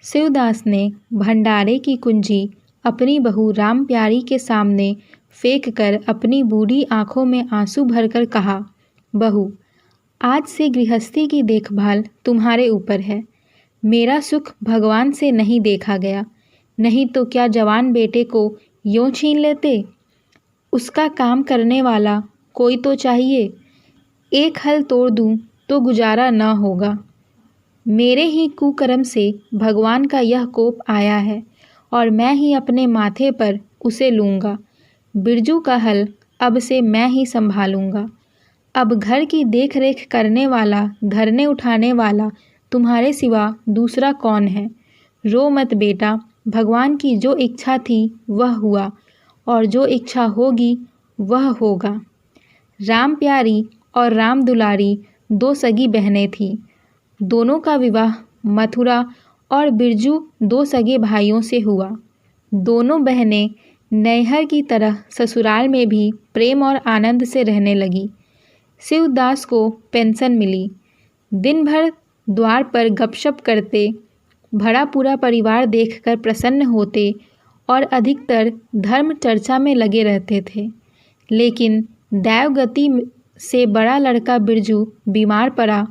शिवदास ने भंडारे की कुंजी अपनी बहू राम प्यारी के सामने फेंक कर अपनी बूढ़ी आंखों में आंसू भरकर कहा, बहू, आज से गृहस्थी की देखभाल तुम्हारे ऊपर है। मेरा सुख भगवान से नहीं देखा गया, नहीं तो क्या जवान बेटे को यूं छीन लेते। उसका काम करने वाला कोई तो चाहिए। एक हल तोड़ दूं तो गुजारा न होगा। मेरे ही कुकर्म से भगवान का यह कोप आया है और मैं ही अपने माथे पर उसे लूँगा। बिरजू का हल अब से मैं ही संभालूँगा। अब घर की देख रेख करने वाला, धरने उठाने वाला तुम्हारे सिवा दूसरा कौन है। रो मत बेटा, भगवान की जो इच्छा थी वह हुआ और जो इच्छा होगी वह होगा। राम प्यारी और राम दुलारी दो सगी बहनें थीं। दोनों का विवाह मथुरा और बिरजू दो सगे भाइयों से हुआ। दोनों बहनें नैहर की तरह ससुराल में भी प्रेम और आनंद से रहने लगी। शिवदास को पेंशन मिली। दिन भर द्वार पर गपशप करते, भरा पूरा परिवार देखकर प्रसन्न होते और अधिकतर धर्म चर्चा में लगे रहते थे। लेकिन दैवगति से बड़ा लड़का बिरजू बीमार पड़ा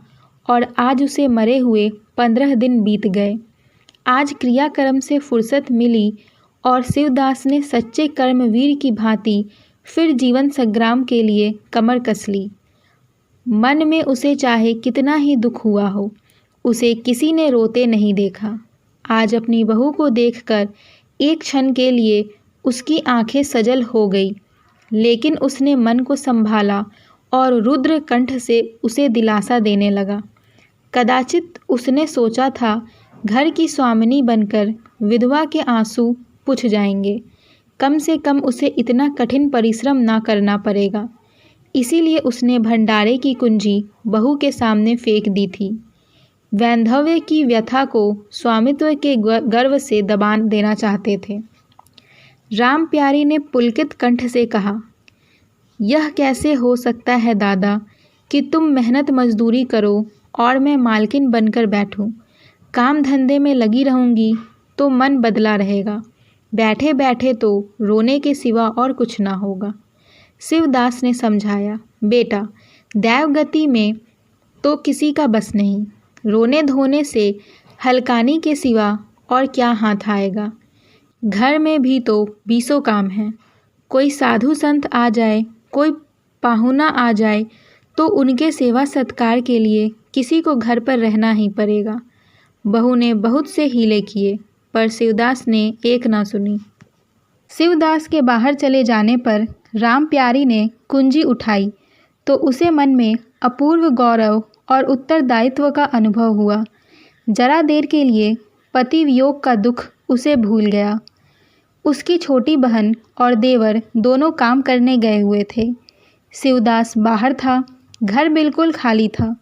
और आज उसे मरे हुए 15 दिन बीत गए। आज क्रियाकर्म से फुर्सत मिली और शिवदास ने सच्चे कर्मवीर की भांति फिर जीवन संग्राम के लिए कमर कस ली। मन में उसे चाहे कितना ही दुख हुआ हो, उसे किसी ने रोते नहीं देखा। आज अपनी बहू को देखकर एक क्षण के लिए उसकी आंखें सजल हो गई, लेकिन उसने मन को संभाला और रुद्र कंठ से उसे दिलासा देने लगा। कदाचित उसने सोचा था घर की स्वामिनी बनकर विधवा के आंसू पुछ जाएंगे। कम से कम उसे इतना कठिन परिश्रम ना करना पड़ेगा। इसीलिए उसने भंडारे की कुंजी बहू के सामने फेंक दी थी। वैंधव्य की व्यथा को स्वामित्व के गर्व से दबा देना चाहते थे। राम प्यारी ने पुलकित कंठ से कहा, यह कैसे हो सकता है दादा कि तुम मेहनत मजदूरी करो और मैं मालकिन बनकर बैठूं। काम धंधे में लगी रहूंगी तो मन बदला रहेगा। बैठे बैठे तो रोने के सिवा और कुछ ना होगा। शिवदास ने समझाया, बेटा, दैवगति में तो किसी का बस नहीं। रोने धोने से हलकानी के सिवा और क्या हाथ आएगा। घर में भी तो 20 काम हैं। कोई साधु संत आ जाए, कोई पाहुना आ जाए तो उनके सेवा सत्कार के लिए किसी को घर पर रहना ही पड़ेगा। बहू ने बहुत से हीले किए पर शिवदास ने एक ना सुनी। शिवदास के बाहर चले जाने पर राम प्यारी ने कुंजी उठाई तो उसे मन में अपूर्व गौरव और उत्तरदायित्व का अनुभव हुआ। जरा देर के लिए पति वियोग का दुख उसे भूल गया। उसकी छोटी बहन और देवर दोनों काम करने गए हुए थे। शिवदास बाहर था। घर बिल्कुल खाली था।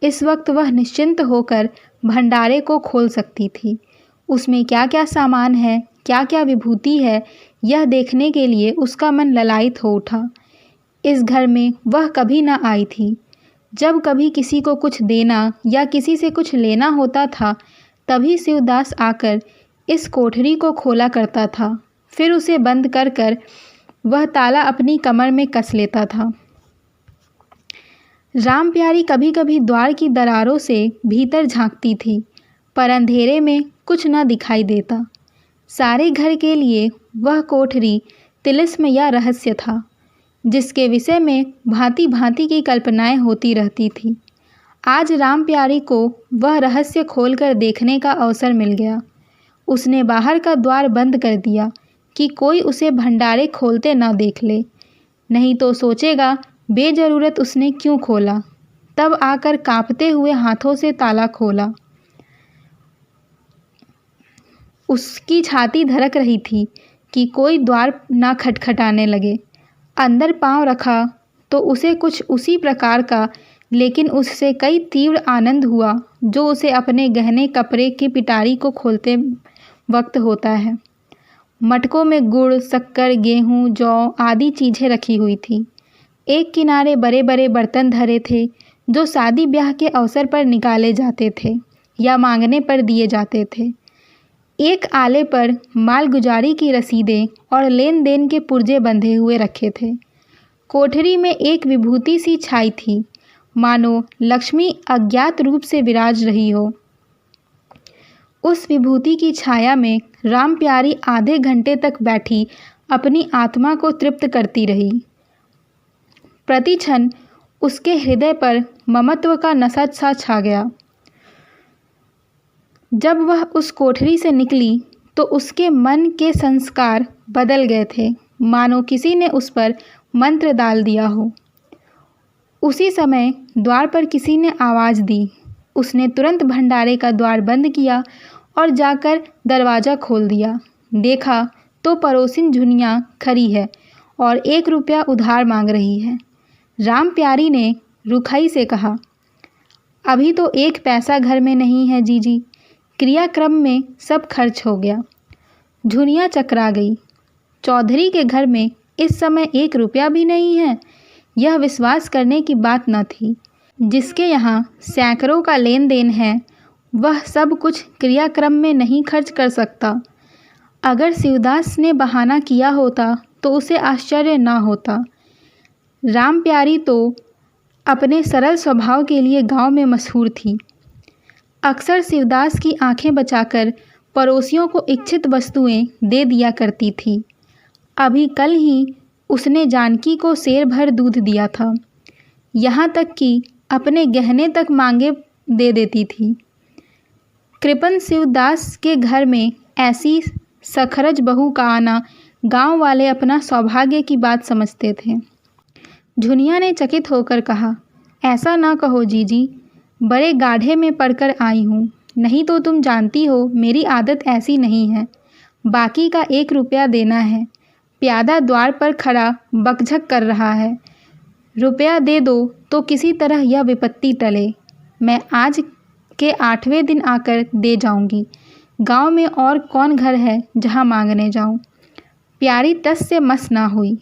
इस वक्त वह निश्चिंत होकर भंडारे को खोल सकती थी। उसमें क्या क्या सामान है, क्या क्या विभूति है, यह देखने के लिए उसका मन ललायित हो उठा। इस घर में वह कभी न आई थी। जब कभी किसी को कुछ देना या किसी से कुछ लेना होता था, तभी शिवदास आकर इस कोठरी को खोला करता था। फिर उसे बंद कर कर वह ताला अपनी कमर में कस लेता था। राम प्यारी कभी कभी द्वार की दरारों से भीतर झांकती थी, पर अंधेरे में कुछ न दिखाई देता। सारे घर के लिए वह कोठरी तिलिस्म या रहस्य था, जिसके विषय में भांति भांति की कल्पनाएं होती रहती थी। आज राम प्यारी को वह रहस्य खोलकर देखने का अवसर मिल गया। उसने बाहर का द्वार बंद कर दिया कि कोई उसे भंडारे खोलते ना देख ले, नहीं तो सोचेगा बेजरूरत उसने क्यों खोला। तब आकर कांपते हुए हाथों से ताला खोला। उसकी छाती धड़क रही थी कि कोई द्वार ना खटखटाने लगे। अंदर पांव रखा तो उसे कुछ उसी प्रकार का, लेकिन उससे कई तीव्र आनंद हुआ जो उसे अपने गहने कपड़े की पिटारी को खोलते वक्त होता है। मटकों में गुड़, शक्कर, गेहूं, जौ आदि चीज़ें रखी हुई थी। एक किनारे बड़े बड़े बर्तन धरे थे जो शादी ब्याह के अवसर पर निकाले जाते थे या मांगने पर दिए जाते थे। एक आले पर मालगुजारी की रसीदें और लेन देन के पुर्जे बंधे हुए रखे थे। कोठरी में एक विभूति सी छाई थी, मानो लक्ष्मी अज्ञात रूप से विराज रही हो। उस विभूति की छाया में राम प्यारी आधे घंटे तक बैठी अपनी आत्मा को तृप्त करती रही। प्रति क्षण उसके हृदय पर ममत्व का नशा सा छा गया। जब वह उस कोठरी से निकली तो उसके मन के संस्कार बदल गए थे, मानो किसी ने उस पर मंत्र डाल दिया हो। उसी समय द्वार पर किसी ने आवाज़ दी। उसने तुरंत भंडारे का द्वार बंद किया और जाकर दरवाज़ा खोल दिया। देखा तो पड़ोसिन झुनिया खड़ी है और 1 रुपया उधार मांग रही है। राम प्यारी ने रुखाई से कहा, अभी तो 1 पैसा घर में नहीं है जीजी, क्रियाक्रम में सब खर्च हो गया। झुनिया चकरा गई। चौधरी के घर में इस समय 1 रुपया भी नहीं है। यह विश्वास करने की बात न थी। जिसके यहाँ सैकड़ों का लेन देन है, वह सब कुछ क्रियाक्रम में नहीं खर्च कर सकता। अगर शिवदास ने बहाना किया होता तो उसे आश्चर्य न होता। राम प्यारी तो अपने सरल स्वभाव के लिए गांव में मशहूर थी। अक्सर शिवदास की आंखें बचाकर पड़ोसियों को इच्छित वस्तुएं दे दिया करती थी। अभी कल ही उसने जानकी को सेर भर दूध दिया था। यहाँ तक कि अपने गहने तक मांगे दे देती थी। कृपन शिवदास के घर में ऐसी सखरज बहू का आना गांव वाले अपना सौभाग्य की बात समझते थे। झुनिया ने चकित होकर कहा, ऐसा ना कहो जीजी, बड़े गाढ़े में पड़कर आई हूँ। नहीं तो तुम जानती हो मेरी आदत ऐसी नहीं है। बाकी का 1 रुपया देना है। प्यादा द्वार पर खड़ा बकझक कर रहा है। रुपया दे दो तो किसी तरह यह विपत्ति टले। मैं आज के 8वें दिन आकर दे जाऊंगी। गांव में और कौन घर है जहां मांगने जाऊं। प्यारी टस से मस ना हुई।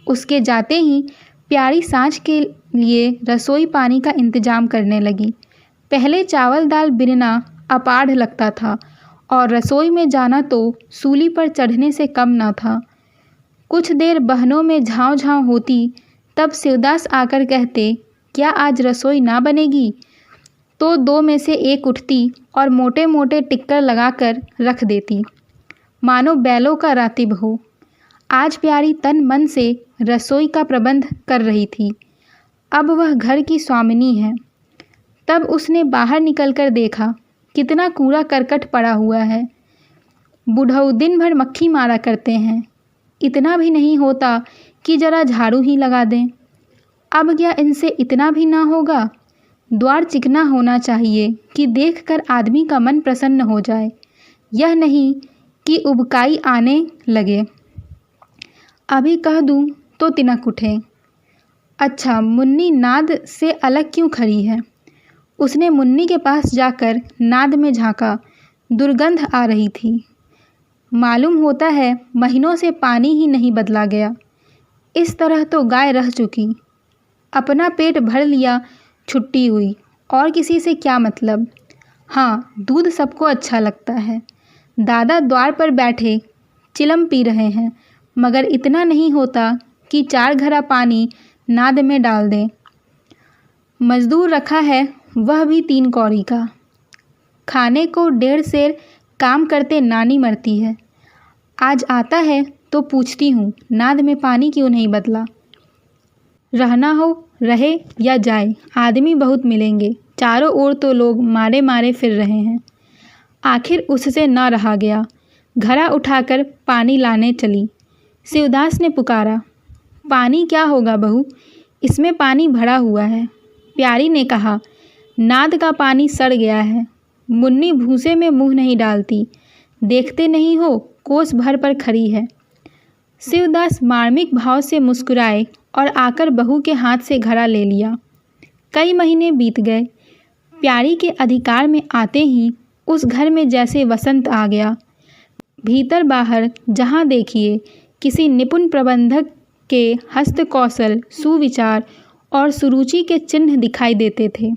उसके जाते ही प्यारी सांझ के लिए रसोई पानी का इंतजाम करने लगी। पहले चावल दाल बिनना अपाढ़ लगता था और रसोई में जाना तो सूली पर चढ़ने से कम न था। कुछ देर बहनों में झाँव झाँव होती, तब शिवदास आकर कहते, क्या आज रसोई ना बनेगी? तो 2 में से 1 उठती और मोटे मोटे टिक्कर लगाकर रख देती, मानो बैलों का रातिब हो। आज प्यारी तन मन से रसोई का प्रबंध कर रही थी। अब वह घर की स्वामिनी है। तब उसने बाहर निकलकर देखा, कितना कूड़ा करकट पड़ा हुआ है। बुढ़ऊ दिन भर मक्खी मारा करते हैं। इतना भी नहीं होता कि जरा झाड़ू ही लगा दें। अब क्या इनसे इतना भी ना होगा? द्वार चिकना होना चाहिए कि देखकर आदमी का मन प्रसन्न हो जाए, यह नहीं कि उबकाई आने लगे। अभी कह दूं तो तिनक उठे। अच्छा, मुन्नी नाद से अलग क्यों खड़ी है? उसने मुन्नी के पास जाकर नाद में झांका। दुर्गंध आ रही थी। मालूम होता है महीनों से पानी ही नहीं बदला गया। इस तरह तो गाय रह चुकी। अपना पेट भर लिया, छुट्टी हुई, और किसी से क्या मतलब। हाँ, दूध सबको अच्छा लगता है। दादा द्वार पर बैठे चिलम पी रहे हैं, मगर इतना नहीं होता कि 4 घड़ा पानी नाद में डाल दें। मजदूर रखा है, वह भी 3 कौड़ी का। खाने को 1.5 सेर काम करते नानी मरती है। आज आता है तो पूछती हूँ, नाद में पानी क्यों नहीं बदला? रहना हो रहे या जाए, आदमी बहुत मिलेंगे। चारों ओर तो लोग मारे मारे फिर रहे हैं। आखिर उससे न रहा गया। घड़ा उठाकर पानी लाने चली। शिवदास ने पुकारा, पानी क्या होगा बहू, इसमें पानी भरा हुआ है। प्यारी ने कहा, नाद का पानी सड़ गया है। मुन्नी भूसे में मुंह नहीं डालती, देखते नहीं हो कोस भर पर खड़ी है। शिवदास मार्मिक भाव से मुस्कुराए और आकर बहू के हाथ से घड़ा ले लिया। कई महीने बीत गए। प्यारी के अधिकार में आते ही उस घर में जैसे वसंत आ गया। भीतर बाहर जहाँ देखिए किसी निपुण प्रबंधक के हस्त कौशल, सुविचार और सुरुचि के चिन्ह दिखाई देते थे।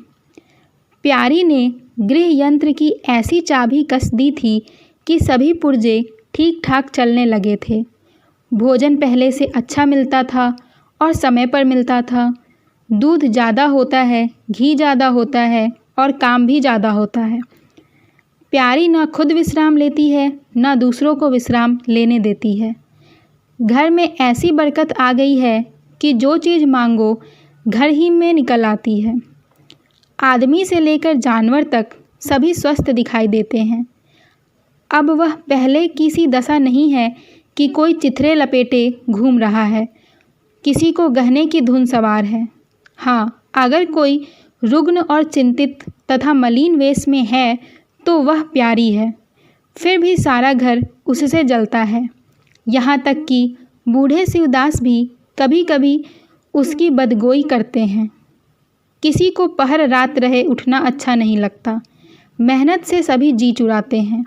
प्यारी ने गृह यंत्र की ऐसी चाबी कस दी थी कि सभी पुर्जे ठीक ठाक चलने लगे थे। भोजन पहले से अच्छा मिलता था और समय पर मिलता था। दूध ज़्यादा होता है, घी ज़्यादा होता है और काम भी ज़्यादा होता है। प्यारी ना खुद विश्राम लेती है, ना दूसरों को विश्राम लेने देती है। घर में ऐसी बरकत आ गई है कि जो चीज़ मांगो घर ही में निकल आती है। आदमी से लेकर जानवर तक सभी स्वस्थ दिखाई देते हैं। अब वह पहले की सी दशा नहीं है कि कोई चिथड़े लपेटे घूम रहा है, किसी को गहने की धुन सवार है। हाँ, अगर कोई रुग्ण और चिंतित तथा मलिन वेश में है तो वह प्यारी है। फिर भी सारा घर उससे जलता है। यहाँ तक कि बूढ़े शिवदास भी कभी कभी उसकी बदगोई करते हैं। किसी को पहर रात रहे उठना अच्छा नहीं लगता। मेहनत से सभी जी चुराते हैं।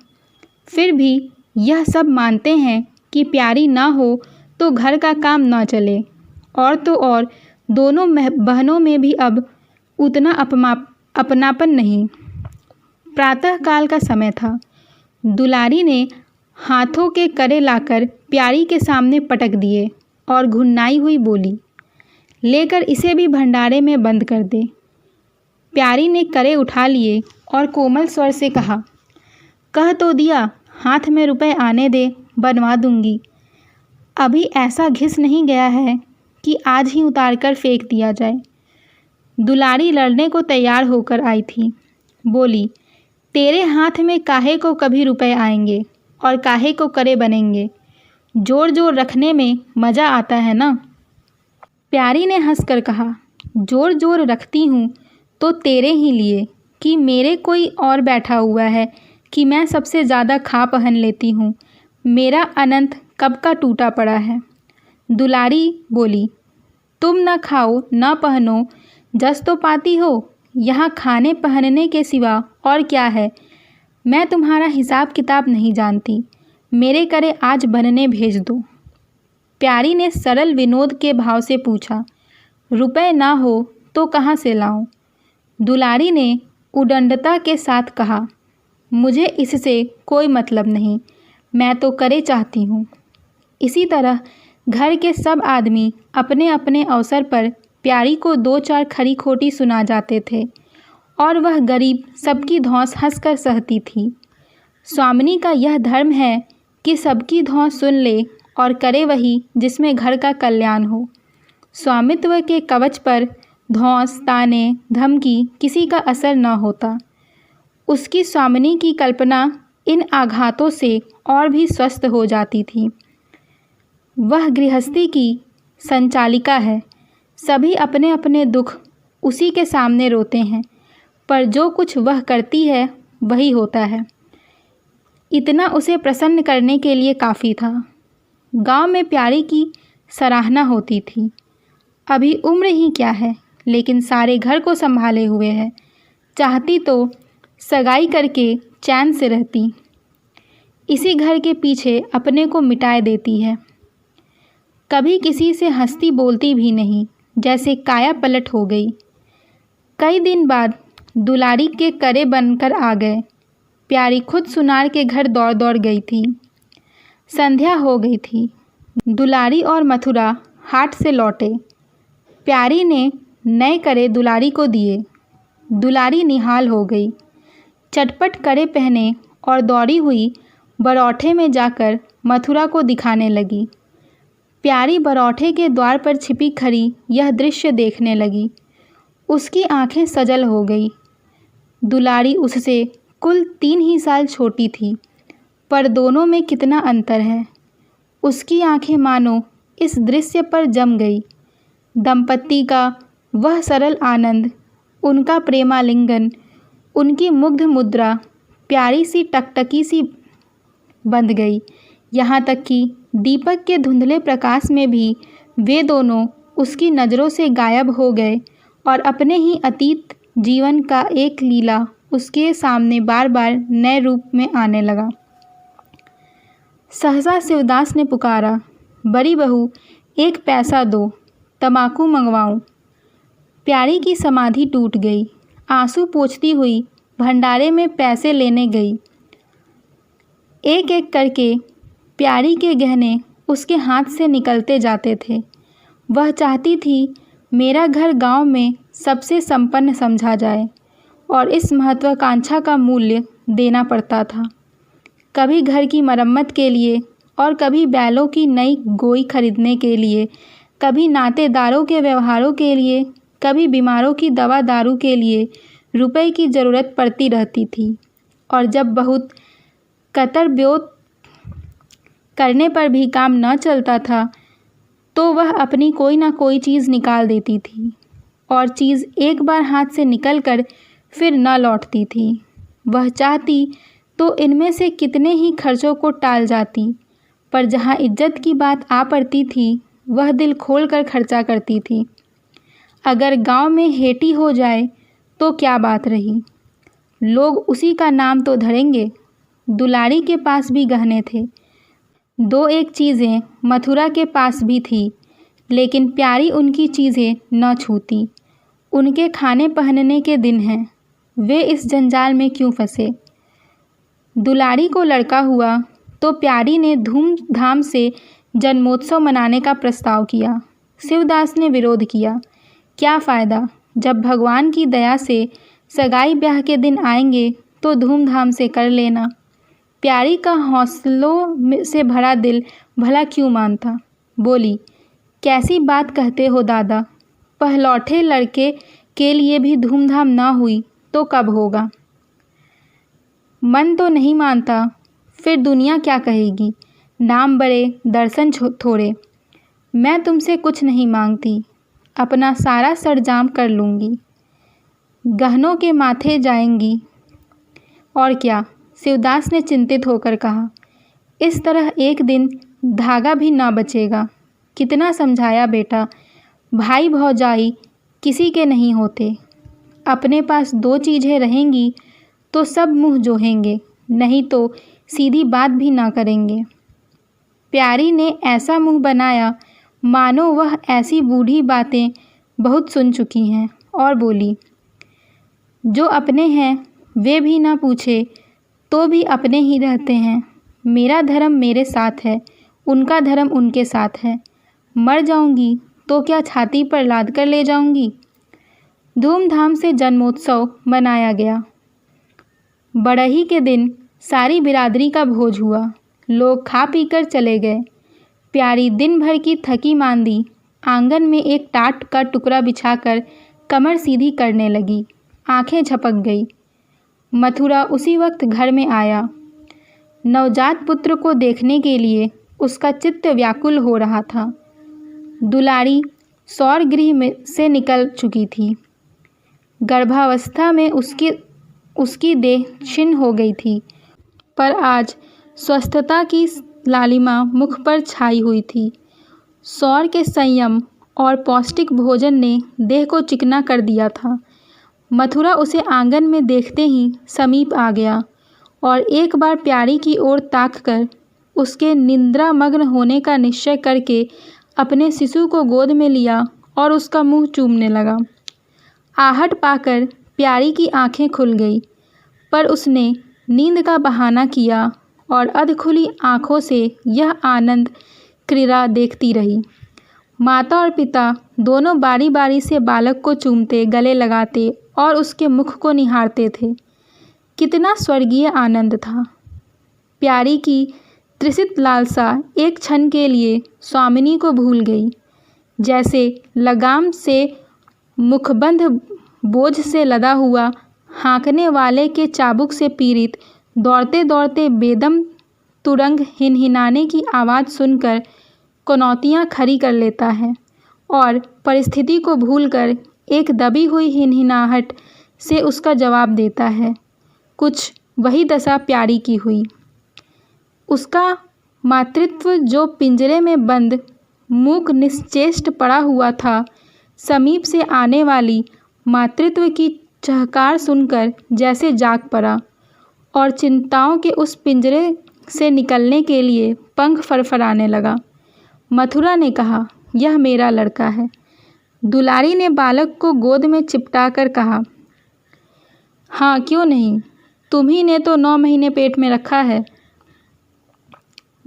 फिर भी यह सब मानते हैं कि प्यारी ना हो तो घर का काम ना चले। और तो और दोनों बहनों में भी अब उतना अपनापन नहीं। प्रातःकाल का समय था। दुलारी ने हाथों के करे लाकर प्यारी के सामने पटक दिए और घुन्नाई हुई बोली, लेकर इसे भी भंडारे में बंद कर दे। प्यारी ने करे उठा लिए और कोमल स्वर से कहा, कह तो दिया, हाथ में रुपए आने दे, बनवा दूंगी। अभी ऐसा घिस नहीं गया है कि आज ही उतार कर फेंक दिया जाए। दुलारी लड़ने को तैयार होकर आई थी। बोली, तेरे हाथ में काहे को कभी रुपए आएंगे और काहे को करे बनेंगे। जोर जोर रखने में मज़ा आता है ना। प्यारी ने हंसकर कहा, जोर जोर रखती हूँ तो तेरे ही लिए कि मेरे कोई और बैठा हुआ है कि मैं सबसे ज़्यादा खा पहन लेती हूँ। मेरा अनंत कब का टूटा पड़ा है। दुलारी बोली, तुम न खाओ न पहनो, जस तो पाती हो। यहाँ खाने पहनने के सिवा और क्या है। मैं तुम्हारा हिसाब किताब नहीं जानती। मेरे करे आज बनने भेज दो। प्यारी ने सरल विनोद के भाव से पूछा, रुपए ना हो तो कहाँ से लाऊं। दुलारी ने उदंडता के साथ कहा, मुझे इससे कोई मतलब नहीं, मैं तो करे चाहती हूँ। इसी तरह घर के सब आदमी अपने अपने अवसर पर प्यारी को दो चार खरी खोटी सुना जाते थे और वह गरीब सबकी धौंस हंसकर सहती थी। स्वामिनी का यह धर्म है कि सबकी धौंस सुन ले और करे वही जिसमें घर का कल्याण हो। स्वामित्व के कवच पर धौंस, ताने, धमकी किसी का असर न होता। उसकी स्वामिनी की कल्पना इन आघातों से और भी स्वस्थ हो जाती थी। वह गृहस्थी की संचालिका है। सभी अपने अपने दुख उसी के सामने रोते हैं, पर जो कुछ वह करती है वही होता है। इतना उसे प्रसन्न करने के लिए काफ़ी था। गांव में प्यारी की सराहना होती थी। अभी उम्र ही क्या है, लेकिन सारे घर को संभाले हुए है। चाहती तो सगाई करके चैन से रहती। इसी घर के पीछे अपने को मिटाए देती है। कभी किसी से हंसती बोलती भी नहीं, जैसे काया पलट हो गई। कई दिन बाद दुलारी के करे बनकर आ गए। प्यारी खुद सुनार के घर दौड़ दौड़ गई थी। संध्या हो गई थी। दुलारी और मथुरा हाट से लौटे। प्यारी ने नए करे दुलारी को दिए। दुलारी निहाल हो गई। चटपट करे पहने और दौड़ी हुई बरौठे में जाकर मथुरा को दिखाने लगी। प्यारी बरौठे के द्वार पर छिपी खड़ी यह दृश्य देखने लगी। उसकी आंखें सजल हो गई। दुलारी उससे कुल 3 ही साल छोटी थी, पर दोनों में कितना अंतर है। उसकी आंखें मानो इस दृश्य पर जम गई। दंपत्ति का वह सरल आनंद, उनका प्रेमालिंगन, उनकी मुग्ध मुद्रा प्यारी सी टकटकी सी बंध गई। यहाँ तक कि दीपक के धुंधले प्रकाश में भी वे दोनों उसकी नज़रों से गायब हो गए और अपने ही अतीत जीवन का एक लीला उसके सामने बार बार नए रूप में आने लगा। सहसा शिवदास ने पुकारा, बड़ी बहू 1 पैसा दो, तम्बाकू मंगवाऊं। प्यारी की समाधि टूट गई। आंसू पोंछती हुई भंडारे में पैसे लेने गई। एक एक करके प्यारी के गहने उसके हाथ से निकलते जाते थे। वह चाहती थी मेरा घर गांव में सबसे संपन्न समझा जाए और इस महत्वाकांक्षा का मूल्य देना पड़ता था। कभी घर की मरम्मत के लिए और कभी बैलों की नई गोई खरीदने के लिए, कभी नातेदारों के व्यवहारों के लिए, कभी बीमारों की दवा दारू के लिए रुपए की ज़रूरत पड़ती रहती थी। और जब बहुत कतर ब्योत करने पर भी काम न चलता था तो वह अपनी कोई ना कोई चीज़ निकाल देती थी और चीज़ एक बार हाथ से निकलकर फिर न लौटती थी। वह चाहती तो इनमें से कितने ही खर्चों को टाल जाती, पर जहाँ इज्जत की बात आ पड़ती थी वह दिल खोल कर खर्चा करती थी। अगर गांव में हेटी हो जाए तो क्या बात रही, लोग उसी का नाम तो धरेंगे। दुलारी के पास भी गहने थे। दो एक चीज़ें मथुरा के पास भी थी, लेकिन प्यारी उनकी चीज़ें न छूती। उनके खाने पहनने के दिन हैं, वे इस जंजाल में क्यों फंसे। दुलारी को लड़का हुआ तो प्यारी ने धूमधाम से जन्मोत्सव मनाने का प्रस्ताव किया। शिवदास ने विरोध किया। क्या फ़ायदा, जब भगवान की दया से सगाई ब्याह के दिन आएंगे तो धूमधाम से कर लेना। प्यारी का हौसलों से भरा दिल भला क्यों मानता। बोली, कैसी बात कहते हो दादा, पहलौठे लड़के के लिए भी धूमधाम ना हुई तो कब होगा। मन तो नहीं मानता, फिर दुनिया क्या कहेगी। नाम बड़े दर्शन थोड़े। मैं तुमसे कुछ नहीं मांगती, अपना सारा सरंजाम कर लूँगी, गहनों के माथे जाएंगी। और क्या, शिवदास ने चिंतित होकर कहा। इस तरह एक दिन धागा भी ना बचेगा। कितना समझाया बेटा, भाई भौजाई किसी के नहीं होते। अपने पास दो चीज़ें रहेंगी तो सब मुँह जोहेंगे, नहीं तो सीधी बात भी ना करेंगे। प्यारी ने ऐसा मुँह बनाया मानो वह ऐसी बूढ़ी बातें बहुत सुन चुकी हैं और बोली, जो अपने हैं वे भी ना पूछे तो भी अपने ही रहते हैं। मेरा धर्म मेरे साथ है, उनका धर्म उनके साथ है। मर जाऊंगी तो क्या छाती पर लाद कर ले जाऊंगी। धूमधाम से जन्मोत्सव मनाया गया। बड़ही के दिन सारी बिरादरी का भोज हुआ। लोग खा पी कर चले गए। प्यारी दिन भर की थकी मांदी आंगन में एक टाट का टुकड़ा बिछाकर कमर सीधी करने लगी। आंखें झपक गई। मथुरा उसी वक्त घर में आया। नवजात पुत्र को देखने के लिए उसका चित्त व्याकुल हो रहा था। दुलारी सौर गृह में से निकल चुकी थी। गर्भावस्था में उसकी देह क्षीण हो गई थी, पर आज स्वस्थता की लालिमा मुख पर छाई हुई थी। सौर के संयम और पौष्टिक भोजन ने देह को चिकना कर दिया था। मथुरा उसे आंगन में देखते ही समीप आ गया और एक बार प्यारी की ओर ताककर उसके निंद्रा मग्न होने का निश्चय करके अपने शिशु को गोद में लिया और उसका मुंह चूमने लगा। आहट पाकर प्यारी की आंखें खुल गई, पर उसने नींद का बहाना किया और अधखुली आंखों से यह आनंद क्रीड़ा देखती रही। माता और पिता दोनों बारी बारी से बालक को चूमते, गले लगाते और उसके मुख को निहारते थे। कितना स्वर्गीय आनंद था। प्यारी की तृषित लालसा एक क्षण के लिए स्वामिनी को भूल गई। जैसे लगाम से मुखबंद बोझ से लदा हुआ हाँकने वाले के चाबुक से पीड़ित दौड़ते दौड़ते बेदम तुरंग हिनहिनाने की आवाज़ सुनकर कनौतियाँ खड़ी कर लेता है और परिस्थिति को भूलकर एक दबी हुई हिनहिनाहट से उसका जवाब देता है। कुछ वही दशा प्यारी की हुई। उसका मातृत्व जो पिंजरे में बंद मूक निश्चेष्ट पड़ा हुआ था, समीप से आने वाली मातृत्व की चहकार सुनकर जैसे जाग पड़ा और चिंताओं के उस पिंजरे से निकलने के लिए पंख फरफराने लगा। मथुरा ने कहा, यह मेरा लड़का है। दुलारी ने बालक को गोद में चिपटा कर कहा, हाँ क्यों नहीं, तुम्ही ने तो 9 महीने पेट में रखा है।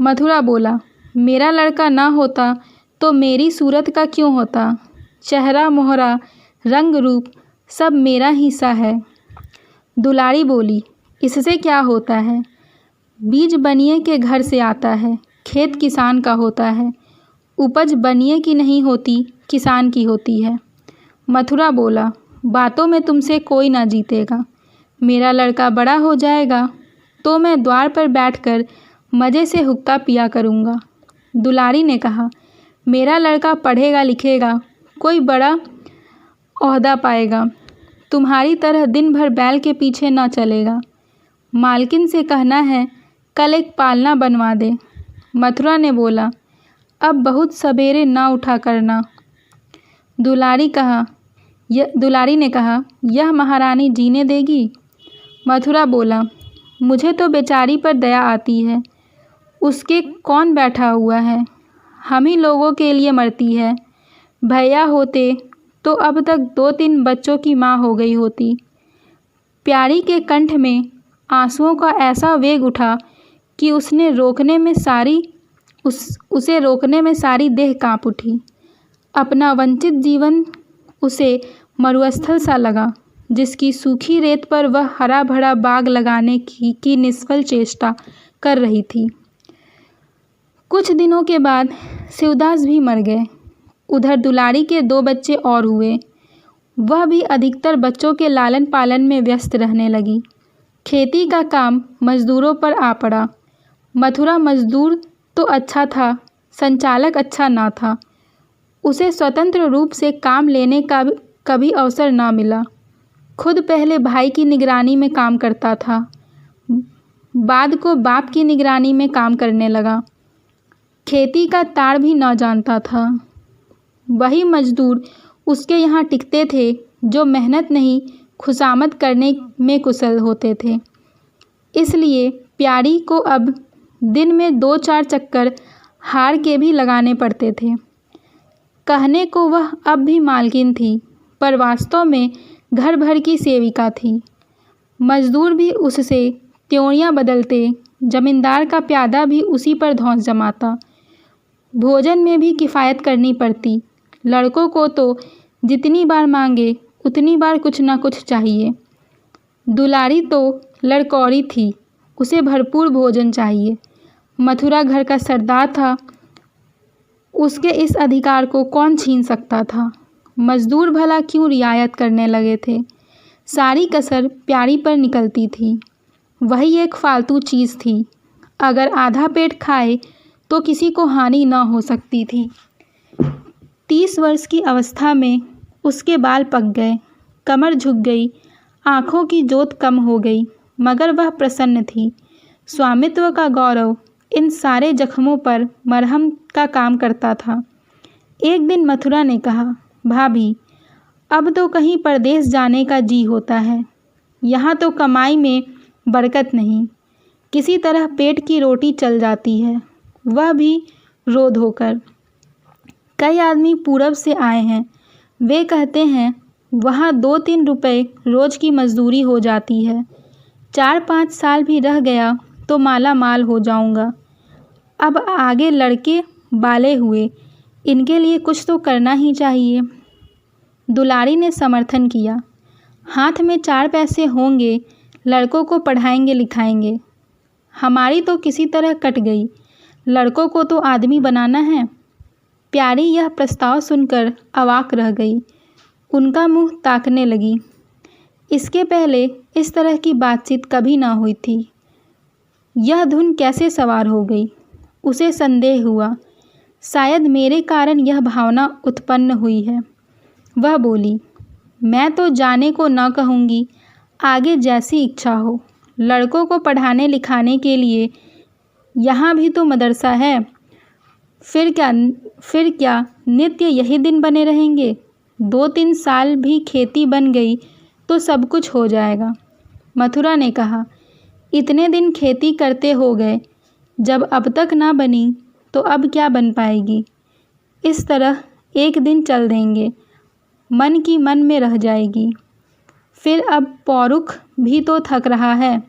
मथुरा बोला, मेरा लड़का ना होता तो मेरी सूरत का क्यों होता। चेहरा मोहरा रंग रूप सब मेरा हिस्सा है। दुलारी बोली, इससे क्या होता है। बीज बनिए के घर से आता है, खेत किसान का होता है। उपज बनिए की नहीं होती, किसान की होती है। मथुरा बोला, बातों में तुमसे कोई ना जीतेगा। मेरा लड़का बड़ा हो जाएगा तो मैं द्वार पर बैठकर मज़े से हुक्का पिया करूँगा। दुलारी ने कहा, मेरा लड़का पढ़ेगा लिखेगा, कोई बड़ा ओहदा पाएगा, तुम्हारी तरह दिन भर बैल के पीछे न चलेगा। मालकिन से कहना है कल एक पालना बनवा दे। मथुरा ने बोला, अब बहुत सवेरे ना उठा करना। दुलारी ने कहा, यह महारानी जीने देगी। मथुरा बोला, मुझे तो बेचारी पर दया आती है, उसके कौन बैठा हुआ है, हम ही लोगों के लिए मरती है। भैया होते तो अब तक 2-3 बच्चों की माँ हो गई होती। प्यारी के कंठ में आंसुओं का ऐसा वेग उठा कि उसे रोकने में सारी देह कांप उठी। अपना वंचित जीवन उसे मरुस्थल सा लगा, जिसकी सूखी रेत पर वह हरा भरा बाग लगाने की निष्फल चेष्टा कर रही थी। कुछ दिनों के बाद शिवदास भी मर गए। उधर दुलारी के 2 बच्चे और हुए। वह भी अधिकतर बच्चों के लालन पालन में व्यस्त रहने लगी। खेती का काम मजदूरों पर आ पड़ा। मथुरा मजदूर तो अच्छा था, संचालक अच्छा ना था। उसे स्वतंत्र रूप से काम लेने का कभी अवसर ना मिला। खुद पहले भाई की निगरानी में काम करता था, बाद को बाप की निगरानी में काम करने लगा। खेती का ताड़ भी न जानता था। वही मजदूर उसके यहाँ टिकते थे जो मेहनत नहीं खुशामद करने में कुशल होते थे। इसलिए प्यारी को अब दिन में 2-4 चक्कर हार के भी लगाने पड़ते थे। कहने को वह अब भी मालकिन थी, पर वास्तव में घर भर की सेविका थी। मजदूर भी उससे त्योड़ियाँ बदलते, जमींदार का प्यादा भी उसी पर धौंस जमाता। भोजन में भी किफ़ायत करनी पड़ती। लड़कों को तो जितनी बार मांगे उतनी बार कुछ ना कुछ चाहिए। दुलारी तो लड़कौड़ी थी, उसे भरपूर भोजन चाहिए। मथुरा घर का सरदार था, उसके इस अधिकार को कौन छीन सकता था। मजदूर भला क्यों रियायत करने लगे थे। सारी कसर प्यारी पर निकलती थी। वही एक फालतू चीज़ थी। अगर आधा पेट खाए तो किसी को हानि न हो सकती थी। 30 वर्ष की अवस्था में उसके बाल पक गए, कमर झुक गई, आँखों की जोत कम हो गई, मगर वह प्रसन्न थी। स्वामित्व का गौरव इन सारे जख्मों पर मरहम का काम करता था। एक दिन मथुरा ने कहा, भाभी, अब तो कहीं परदेश जाने का जी होता है। यहाँ तो कमाई में बरकत नहीं, किसी तरह पेट की रोटी चल जाती है, वह भी रो धोकर। कई आदमी पूरब से आए हैं, वे कहते हैं वहाँ 2-3 रुपए रोज़ की मजदूरी हो जाती है। 4-5 साल भी रह गया तो माला माल हो जाऊँगा। अब आगे लड़के बाले हुए, इनके लिए कुछ तो करना ही चाहिए। दुलारी ने समर्थन किया, हाथ में 4 पैसे होंगे, लड़कों को पढ़ाएंगे लिखाएंगे। हमारी तो किसी तरह कट गई, लड़कों को तो आदमी बनाना है। प्यारी यह प्रस्ताव सुनकर अवाक रह गई, उनका मुंह ताकने लगी। इसके पहले इस तरह की बातचीत कभी ना हुई थी। यह धुन कैसे सवार हो गई, उसे संदेह हुआ। शायद मेरे कारण यह भावना उत्पन्न हुई है। वह बोली, मैं तो जाने को न कहूँगी, आगे जैसी इच्छा हो। लड़कों को पढ़ाने लिखाने के लिए यहाँ भी तो मदरसा है। फिर क्या नित्य यही दिन बने रहेंगे। 2-3 साल भी खेती बन गई तो सब कुछ हो जाएगा। मथुरा ने कहा, इतने दिन खेती करते हो गए, जब अब तक ना बनी तो अब क्या बन पाएगी। इस तरह एक दिन चल देंगे, मन की मन में रह जाएगी। फिर अब पौरुख भी तो थक रहा है,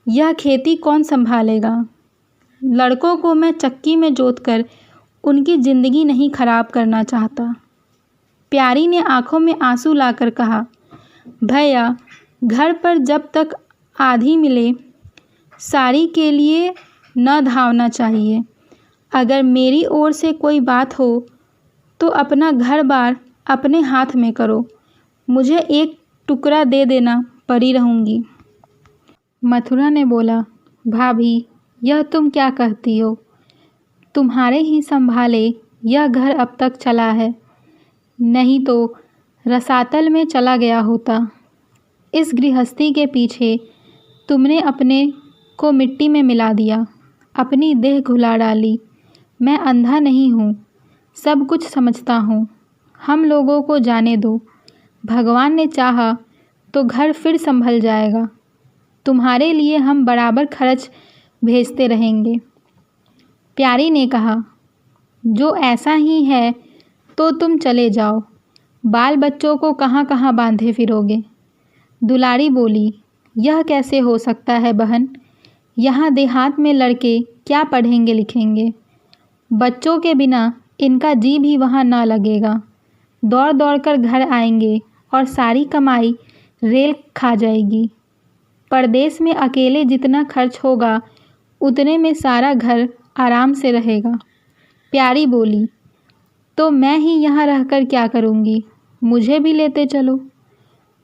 यह खेती कौन संभालेगा। लड़कों को मैं चक्की में जोतकर उनकी ज़िंदगी नहीं खराब करना चाहता। प्यारी ने आंखों में आंसू लाकर कहा, भैया, घर पर जब तक आधी मिले साड़ी के लिए न धावना चाहिए। अगर मेरी ओर से कोई बात हो तो अपना घर बार अपने हाथ में करो। मुझे एक टुकड़ा दे देना, पड़ी रहूँगी। मथुरा ने बोला, भाभी, यह तुम क्या कहती हो? तुम्हारे ही संभाले यह घर अब तक चला है, नहीं तो रसातल में चला गया होता। इस गृहस्थी के पीछे तुमने अपने को मिट्टी में मिला दिया, अपनी देह घुला डाली। मैं अंधा नहीं हूँ, सब कुछ समझता हूँ। हम लोगों को जाने दो, भगवान ने चाहा तो घर फिर संभल जाएगा। तुम्हारे लिए हम बराबर खर्च भेजते रहेंगे। प्यारी ने कहा, जो ऐसा ही है तो तुम चले जाओ, बाल बच्चों को कहाँ कहाँ बांधे फिरोगे। दुलारी बोली, यह कैसे हो सकता है बहन? यहाँ देहात में लड़के क्या पढ़ेंगे लिखेंगे? बच्चों के बिना इनका जी भी वहाँ ना लगेगा। दौड़ दौड़ कर घर आएंगे और सारी कमाई रेल खा जाएगी। परदेश में अकेले जितना खर्च होगा उतने में सारा घर आराम से रहेगा। प्यारी बोली, तो मैं ही यहाँ रहकर क्या करूँगी? मुझे भी लेते चलो।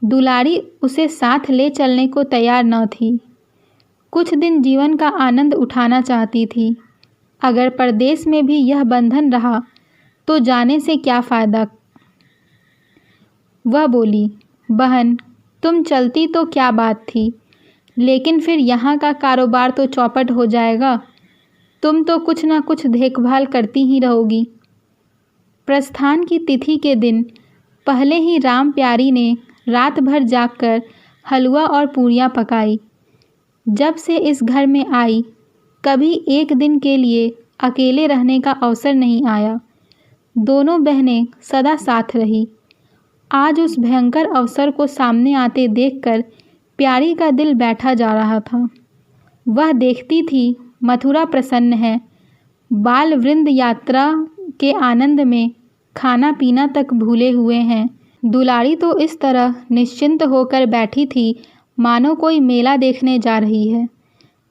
दुलारी उसे साथ ले चलने को तैयार न थी। कुछ दिन जीवन का आनंद उठाना चाहती थी। अगर परदेश में भी यह बंधन रहा तो जाने से क्या फ़ायदा। वह बोली, बहन, तुम चलती तो क्या बात थी, लेकिन फिर यहाँ का कारोबार तो चौपट हो जाएगा। तुम तो कुछ ना कुछ देखभाल करती ही रहोगी। प्रस्थान की तिथि के दिन पहले ही राम प्यारी ने रात भर जागकर हलवा और पूरियाँ पकाई। जब से इस घर में आई, कभी एक दिन के लिए अकेले रहने का अवसर नहीं आया। दोनों बहनें सदा साथ रही। आज उस भयंकर अवसर को सामने आते देखकर प्यारी का दिल बैठा जा रहा था। वह देखती थी मथुरा प्रसन्न है, बाल वृंद यात्रा के आनंद में खाना पीना तक भूले हुए हैं। दुलारी तो इस तरह निश्चिंत होकर बैठी थी मानो कोई मेला देखने जा रही है।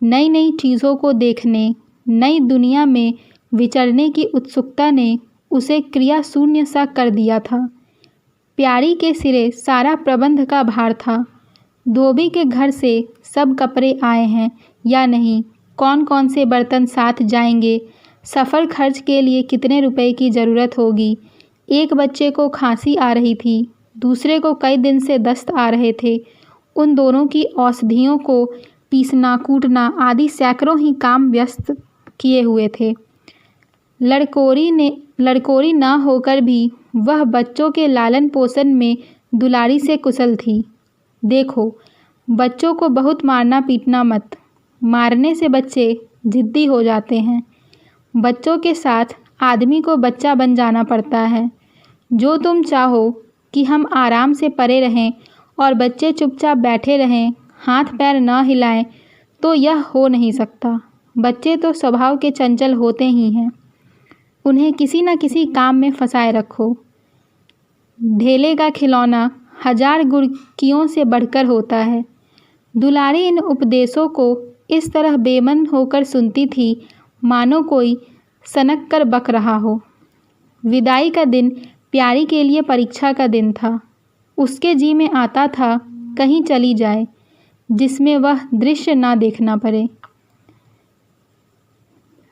नई नई चीज़ों को देखने, नई दुनिया में विचरने की उत्सुकता ने उसे क्रिया शून्य सा कर दिया था। प्यारी के सिरे सारा प्रबंध का भार था। धोबी के घर से सब कपड़े आए हैं या नहीं, कौन कौन से बर्तन साथ जाएंगे, सफ़र खर्च के लिए कितने रुपए की ज़रूरत होगी। एक बच्चे को खांसी आ रही थी, दूसरे को कई दिन से दस्त आ रहे थे। उन दोनों की औषधियों को पीसना कूटना आदि सैकड़ों ही काम व्यस्त किए हुए थे। लड़कोरी ना होकर भी वह बच्चों के लालन पोषण में दुलारी से कुशल थी। देखो, बच्चों को बहुत मारना पीटना मत, मारने से बच्चे जिद्दी हो जाते हैं। बच्चों के साथ आदमी को बच्चा बन जाना पड़ता है। जो तुम चाहो कि हम आराम से पड़े रहें और बच्चे चुपचाप बैठे रहें, हाथ पैर न हिलाएं, तो यह हो नहीं सकता। बच्चे तो स्वभाव के चंचल होते ही हैं। उन्हें किसी न किसी काम में फंसाए रखो। ढेले का खिलौना 1000 गुड़कियों से बढ़कर होता है। दुलारी इन उपदेशों को इस तरह बेमन होकर सुनती थी मानो कोई सनक कर बक रहा हो। विदाई का दिन प्यारी के लिए परीक्षा का दिन था। उसके जी में आता था कहीं चली जाए जिसमें वह दृश्य ना देखना पड़े।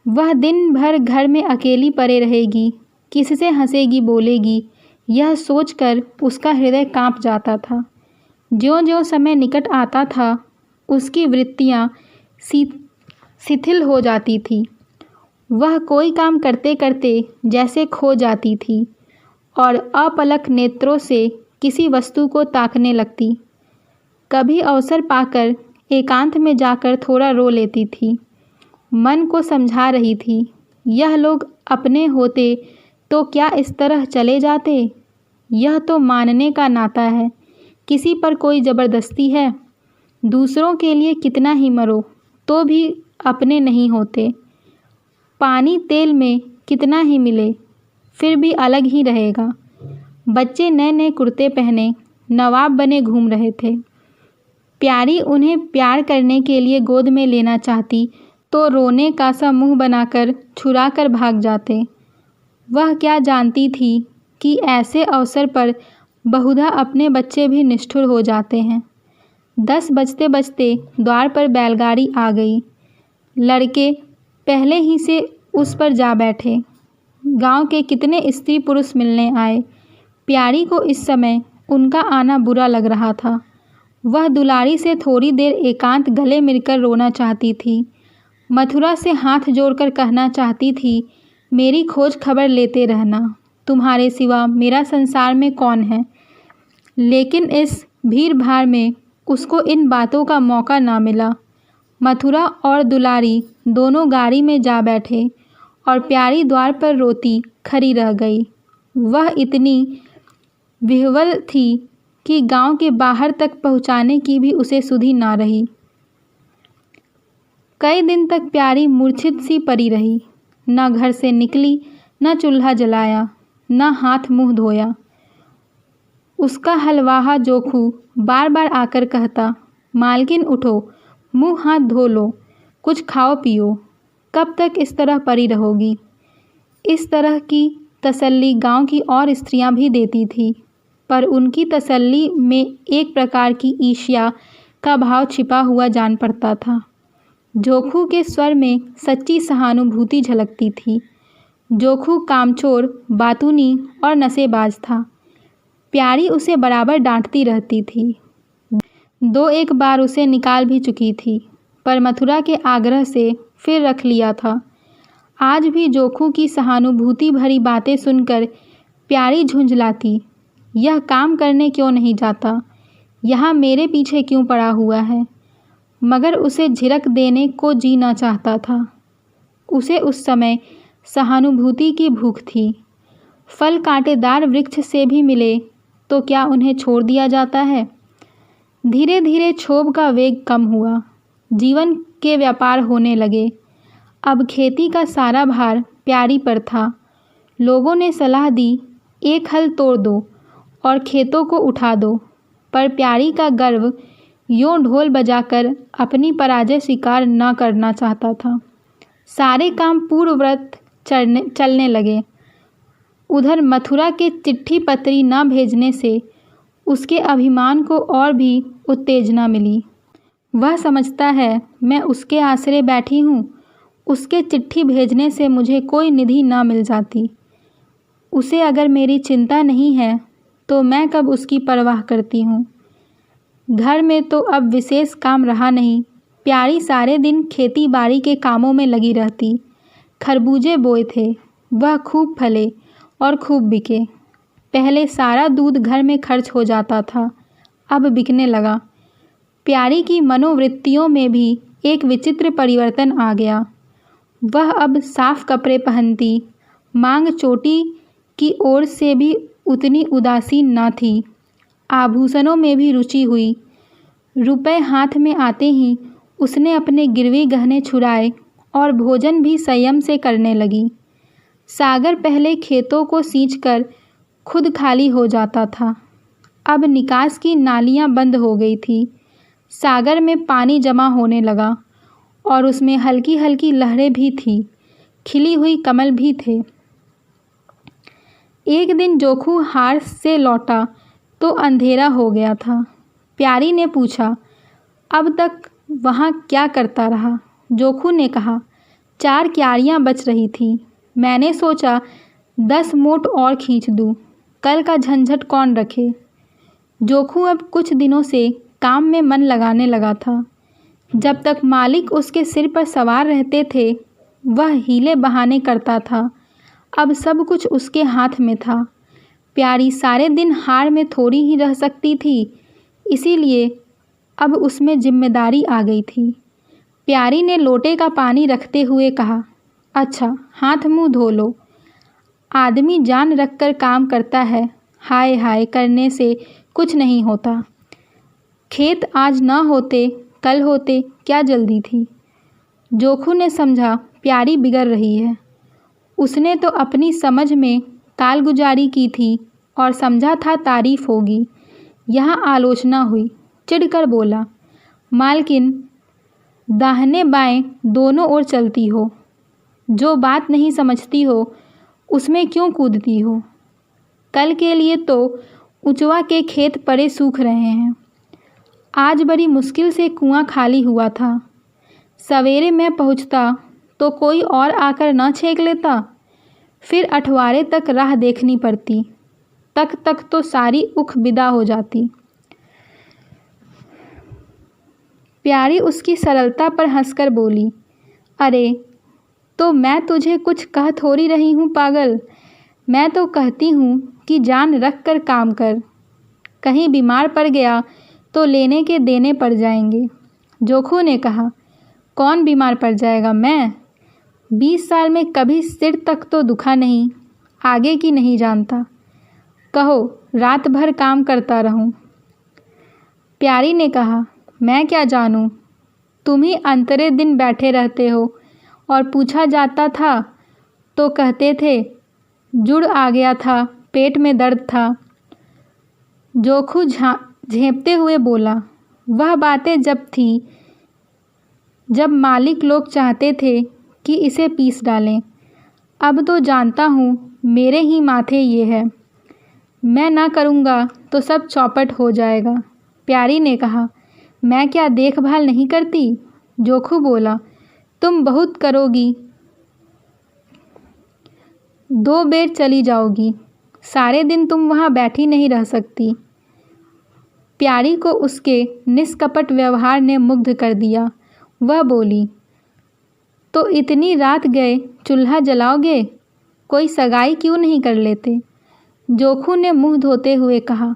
वह दिन भर घर में अकेली पड़े रहेगी, किससे हंसेगी बोलेगी, यह सोचकर उसका हृदय कांप जाता था। ज्यों-ज्यों समय निकट आता था उसकी वृत्तियाँ शिथिल हो जाती थी। वह कोई काम करते करते जैसे खो जाती थी और अपलक नेत्रों से किसी वस्तु को ताकने लगती। कभी अवसर पाकर एकांत में जाकर थोड़ा रो लेती थी। मन को समझा रही थी, यह लोग अपने होते तो क्या इस तरह चले जाते? यह तो मानने का नाता है, किसी पर कोई ज़बरदस्ती है। दूसरों के लिए कितना ही मरो तो भी अपने नहीं होते। पानी तेल में कितना ही मिले फिर भी अलग ही रहेगा। बच्चे नए नए कुर्ते पहने नवाब बने घूम रहे थे। प्यारी उन्हें प्यार करने के लिए गोद में लेना चाहती तो रोने का सा मुंह बनाकर छुरा कर भाग जाते। वह क्या जानती थी कि ऐसे अवसर पर बहुधा अपने बच्चे भी निष्ठुर हो जाते हैं। 10 बजते बजते द्वार पर बैलगाड़ी आ गई। लड़के पहले ही से उस पर जा बैठे। गांव के कितने स्त्री पुरुष मिलने आए। प्यारी को इस समय उनका आना बुरा लग रहा था। वह दुलारी से थोड़ी देर एकांत गले मिलकर रोना चाहती थी। मथुरा से हाथ जोड़कर कहना चाहती थी, मेरी खोज खबर लेते रहना, तुम्हारे सिवा मेरा संसार में कौन है। लेकिन इस भीड़ भाड़ में उसको इन बातों का मौका ना मिला। मथुरा और दुलारी दोनों गाड़ी में जा बैठे और प्यारी द्वार पर रोती खड़ी रह गई। वह इतनी विह्वल थी कि गांव के बाहर तक पहुंचाने की भी उसे सुधि ना रही। कई दिन तक प्यारी मूर्छित सी पड़ी रही। न घर से निकली, न चूल्हा जलाया, न हाथ मुंह धोया। उसका हलवाहा जोखू बार बार आकर कहता, मालकिन उठो, मुंह हाथ धो लो, कुछ खाओ पियो। कब तक इस तरह पड़ी रहोगी। इस तरह की तसल्ली गांव की और स्त्रियां भी देती थी, पर उनकी तसल्ली में एक प्रकार की ईर्ष्या का भाव छिपा हुआ जान पड़ता था। जोखू के स्वर में सच्ची सहानुभूति झलकती थी। जोखू कामचोर, बातूनी और नशेबाज था। प्यारी उसे बराबर डांटती रहती थी। 2-1 बार उसे निकाल भी चुकी थी, पर मथुरा के आग्रह से फिर रख लिया था। आज भी जोखू की सहानुभूति भरी बातें सुनकर प्यारी झुंझलाती, यह काम करने क्यों नहीं जाता, यहाँ मेरे पीछे क्यों पड़ा हुआ है। मगर उसे झिड़क देने को जी ना चाहता था। उसे उस समय सहानुभूति की भूख थी। फल कांटेदार वृक्ष से भी मिले तो क्या उन्हें छोड़ दिया जाता है। धीरे धीरे क्षोभ का वेग कम हुआ। जीवन के व्यापार होने लगे। अब खेती का सारा भार प्यारी पर था। लोगों ने सलाह दी, एक हल तोड़ दो और खेतों को उठा दो, पर प्यारी का गर्व यों ढोल बजाकर अपनी पराजय स्वीकार न करना चाहता था। सारे काम पूर्ववत चलने लगे। उधर मथुरा के चिट्ठी पत्री न भेजने से उसके अभिमान को और भी उत्तेजना मिली। वह समझता है मैं उसके आसरे बैठी हूँ, उसके चिट्ठी भेजने से मुझे कोई निधि न मिल जाती। उसे अगर मेरी चिंता नहीं है तो मैं कब उसकी परवाह करती हूँ। घर में तो अब विशेष काम रहा नहीं। प्यारी सारे दिन खेती बाड़ी के कामों में लगी रहती। खरबूजे बोए थे, वह खूब फले और खूब बिके। पहले सारा दूध घर में खर्च हो जाता था, अब बिकने लगा। प्यारी की मनोवृत्तियों में भी एक विचित्र परिवर्तन आ गया। वह अब साफ कपड़े पहनती, मांग चोटी की ओर से भी उतनी उदासीन न थी। आभूषणों में भी रुचि हुई। रुपए हाथ में आते ही उसने अपने गिरवी गहने छुड़ाए और भोजन भी संयम से करने लगी। सागर पहले खेतों को सींचकर खुद खाली हो जाता था, अब निकास की नालियां बंद हो गई थी। सागर में पानी जमा होने लगा और उसमें हल्की हल्की लहरें भी थीं, खिली हुई कमल भी थे। एक दिन जोखू हार से लौटा तो अंधेरा हो गया था। प्यारी ने पूछा, अब तक वहाँ क्या करता रहा। जोखू ने कहा, 4 क्यारियाँ बच रही थीं। मैंने सोचा 10 मोट और खींच दूँ, कल का झंझट कौन रखे। जोखू अब कुछ दिनों से काम में मन लगाने लगा था। जब तक मालिक उसके सिर पर सवार रहते थे वह हीले बहाने करता था, अब सब कुछ उसके हाथ में था। प्यारी सारे दिन हार में थोड़ी ही रह सकती थी, इसीलिए अब उसमें जिम्मेदारी आ गई थी। प्यारी ने लोटे का पानी रखते हुए कहा, अच्छा हाथ मुंह धो लो। आदमी जान रखकर काम करता है, हाय हाय करने से कुछ नहीं होता। खेत आज ना होते कल होते, क्या जल्दी थी। जोखू ने समझा प्यारी बिगड़ रही है। उसने तो अपनी समझ में कालगुजारी की थी और समझा था तारीफ होगी। यहाँ आलोचना हुई। चिढ़कर बोला, मालकिन, दाहिने बाएं दोनों ओर चलती हो। जो बात नहीं समझती हो उसमें क्यों कूदती हो? कल के लिए तो उचवा के खेत पड़े सूख रहे हैं। आज बड़ी मुश्किल से कुआं खाली हुआ था। सवेरे मैं पहुंचता तो कोई और आकर न छेक लेता। फिर अठवारे तक राह देखनी पड़ती। तक तो सारी उख विदा हो जाती। प्यारी उसकी सरलता पर हंसकर बोली, अरे तो मैं तुझे कुछ कह थोड़ी रही हूँ पागल। मैं तो कहती हूँ कि जान रख कर काम कर। कहीं बीमार पड़ गया तो लेने के देने पड़ जाएंगे। जोखू ने कहा, कौन बीमार पड़ जाएगा? मैं 20 साल में कभी सिर तक तो दुखा नहीं, आगे की नहीं जानता। कहो रात भर काम करता रहूं। प्यारी ने कहा, मैं क्या जानूं, तुम ही अंतरे दिन बैठे रहते हो और पूछा जाता था तो कहते थे जुड़ आ गया था, पेट में दर्द था। जोखू झेंपते हुए बोला, वह बातें जब थी जब मालिक लोग चाहते थे कि इसे पीस डालें। अब तो जानता हूँ मेरे ही माथे ये है। मैं ना करूँगा तो सब चौपट हो जाएगा। प्यारी ने कहा, मैं क्या देखभाल नहीं करती? जोखू बोला, तुम बहुत करोगी, 2 बेर चली जाओगी। सारे दिन तुम वहाँ बैठी नहीं रह सकती। प्यारी को उसके निष्कपट व्यवहार ने मुग्ध कर दिया। वह बोली, तो इतनी रात गए चूल्हा जलाओगे? कोई सगाई क्यों नहीं कर लेते? जोखू ने मुंह धोते हुए कहा,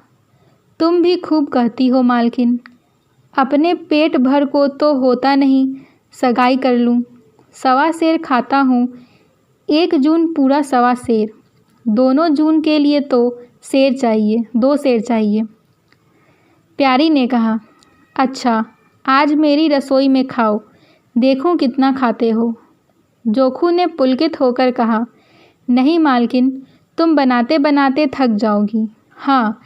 तुम भी खूब कहती हो मालकिन। अपने पेट भर को तो होता नहीं सगाई कर लूँ। 1.25 सेर खाता हूँ, 1 जून पूरा 1.25 सेर। 2 जून के लिए तो 2 सेर चाहिए। प्यारी ने कहा, अच्छा आज मेरी रसोई में खाओ, देखूं कितना खाते हो। जोखू ने पुलकित होकर कहा, नहीं मालकिन, तुम बनाते बनाते थक जाओगी। हाँ,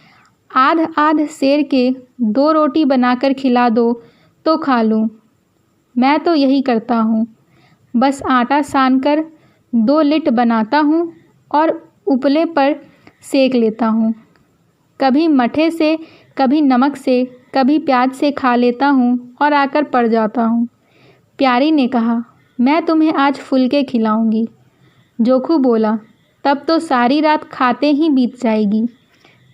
आध सेर के 2 रोटी बनाकर खिला दो तो खा लूँ। मैं तो यही करता हूँ, बस आटा सान कर 2 लिट बनाता हूँ और उपले पर सेक लेता हूँ। कभी मठे से, कभी नमक से, कभी प्याज से खा लेता हूँ और आकर पड़ जाता हूँ। प्यारी ने कहा, मैं तुम्हें आज फुलके खिलाऊंगी। जोखू बोला, तब तो सारी रात खाते ही बीत जाएगी।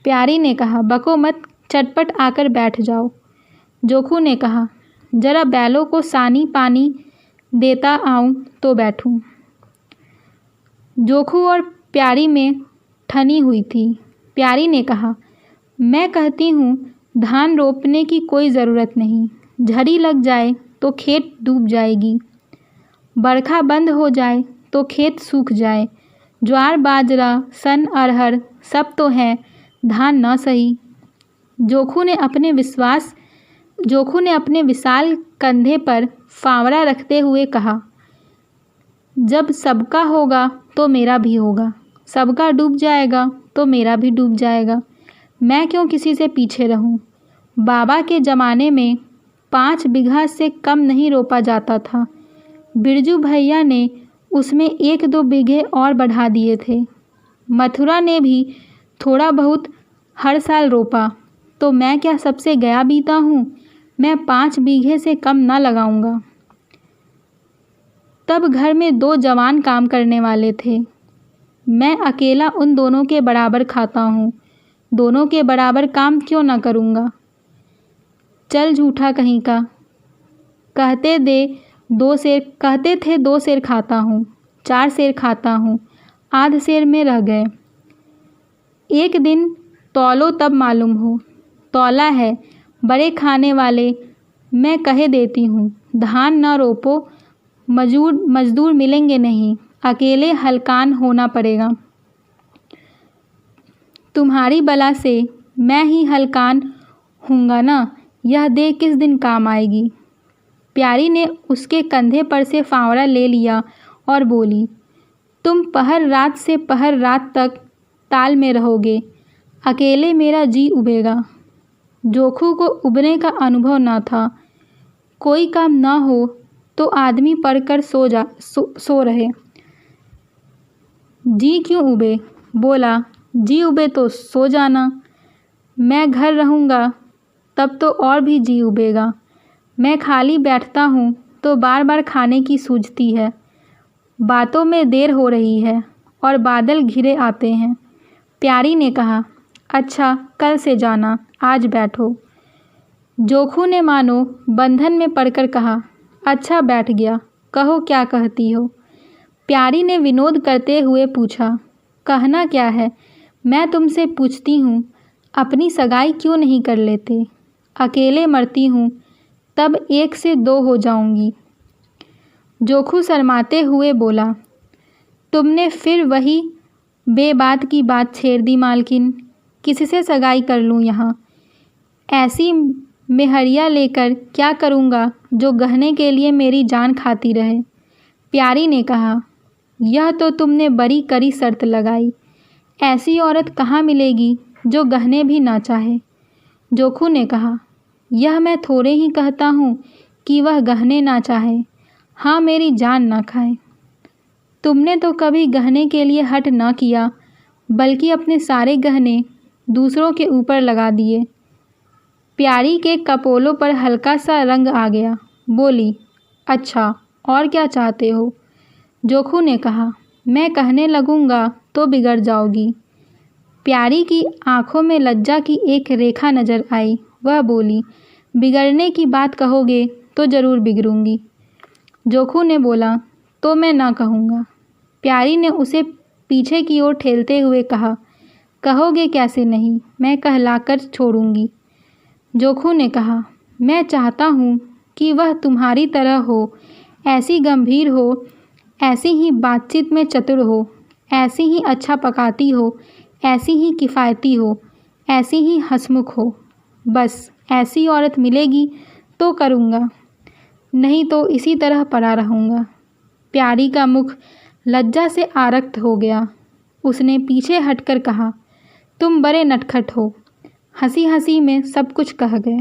प्यारी ने कहा, बको मत, चटपट आकर बैठ जाओ। जोखू ने कहा, जरा बैलों को सानी पानी देता आऊं तो बैठूं। जोखू और प्यारी में ठनी हुई थी। प्यारी ने कहा, मैं कहती हूँ धान रोपने की कोई ज़रूरत नहीं। झड़ी लग जाए तो खेत डूब जाएगी। बरखा बंद हो जाए तो खेत सूख जाए। ज्वार बाजरा सन अरहर सब तो है, धान न सही। जोखू ने अपने विशाल कंधे पर फावड़ा रखते हुए कहा, जब सबका होगा तो मेरा भी होगा। सबका डूब जाएगा तो मेरा भी डूब जाएगा। मैं क्यों किसी से पीछे रहूं? बाबा के ज़माने में 5 बीघा से कम नहीं रोपा जाता था। बिरजू भैया ने उसमें 1-2 बीघे और बढ़ा दिए थे। मथुरा ने भी थोड़ा बहुत हर साल रोपा, तो मैं क्या सबसे गया बीता हूँ? मैं 5 बीघे से कम ना लगाऊंगा। तब घर में 2 जवान काम करने वाले थे। मैं अकेला उन दोनों के बराबर खाता हूँ। दोनों के बराबर काम क्यों ना करूँगा? चल झूठा कहीं का। कहते थे 2 सेर खाता हूँ, 4 सेर खाता हूँ, आध सेर में रह गए। एक दिन तौलो तब मालूम हो। तौला है, बड़े खाने वाले। मैं कहे देती हूँ, धान न रोपो, मजदूर मिलेंगे नहीं, अकेले हलकान होना पड़ेगा। तुम्हारी बला से मैं ही हलकान हूँगा ना, यह देह किस दिन काम आएगी। प्यारी ने उसके कंधे पर से फावड़ा ले लिया और बोली, तुम पहर रात से पहर रात तक ताल में रहोगे, अकेले मेरा जी उबेगा। जोखू को उबने का अनुभव न था। कोई काम ना हो तो आदमी पड़कर सो रहे। जी क्यों उबे? बोला, जी उबे तो सो जाना। मैं घर रहूँगा तब तो और भी जी उबेगा। मैं खाली बैठता हूँ तो बार बार खाने की सूझती है। बातों में देर हो रही है और बादल घिरे आते हैं। प्यारी ने कहा, अच्छा कल से जाना, आज बैठो। जोखू ने मानो बंधन में पड़कर कहा, अच्छा बैठ गया, कहो क्या कहती हो। प्यारी ने विनोद करते हुए पूछा, कहना क्या है? मैं तुमसे पूछती हूँ, अपनी सगाई क्यों नहीं कर लेते? अकेले मरती हूँ तब 1 से 2 हो जाऊंगी। जोखू शर्माते हुए बोला, तुमने फिर वही बेबात की बात छेड़ दी मालकिन। किससे सगाई कर लूँ यहाँ? ऐसी मेहरिया लेकर क्या करूँगा जो गहने के लिए मेरी जान खाती रहे। प्यारी ने कहा, यह तो तुमने बड़ी कड़ी शर्त लगाई। ऐसी औरत कहाँ मिलेगी जो गहने भी ना चाहे। जोखू ने कहा, यह मैं थोड़े ही कहता हूँ कि वह गहने ना चाहे, हाँ मेरी जान ना खाए। तुमने तो कभी गहने के लिए हट ना किया, बल्कि अपने सारे गहने दूसरों के ऊपर लगा दिए। प्यारी के कपोलों पर हल्का सा रंग आ गया। बोली, अच्छा और क्या चाहते हो? जोखू ने कहा, मैं कहने लगूंगा तो बिगड़ जाओगी। प्यारी की आंखों में लज्जा की एक रेखा नजर आई। वह बोली, बिगड़ने की बात कहोगे तो ज़रूर बिगड़ूंगी। जोखू ने बोला, तो मैं ना कहूँगा। प्यारी ने उसे पीछे की ओर ठेलते हुए कहा, कहोगे कैसे नहीं, मैं कहलाकर छोड़ूंगी। जोखू ने कहा, मैं चाहता हूँ कि वह तुम्हारी तरह हो, ऐसी गंभीर हो, ऐसी ही बातचीत में चतुर हो, ऐसी ही अच्छा पकाती हो, ऐसी ही किफ़ायती हो, ऐसी ही हंसमुख हो। बस ऐसी औरत मिलेगी तो करूँगा, नहीं तो इसी तरह पड़ा रहूँगा। प्यारी का मुख लज्जा से आरक्त हो गया। उसने पीछे हटकर कहा, तुम बड़े नटखट हो। हंसी हंसी में सब कुछ कह गए।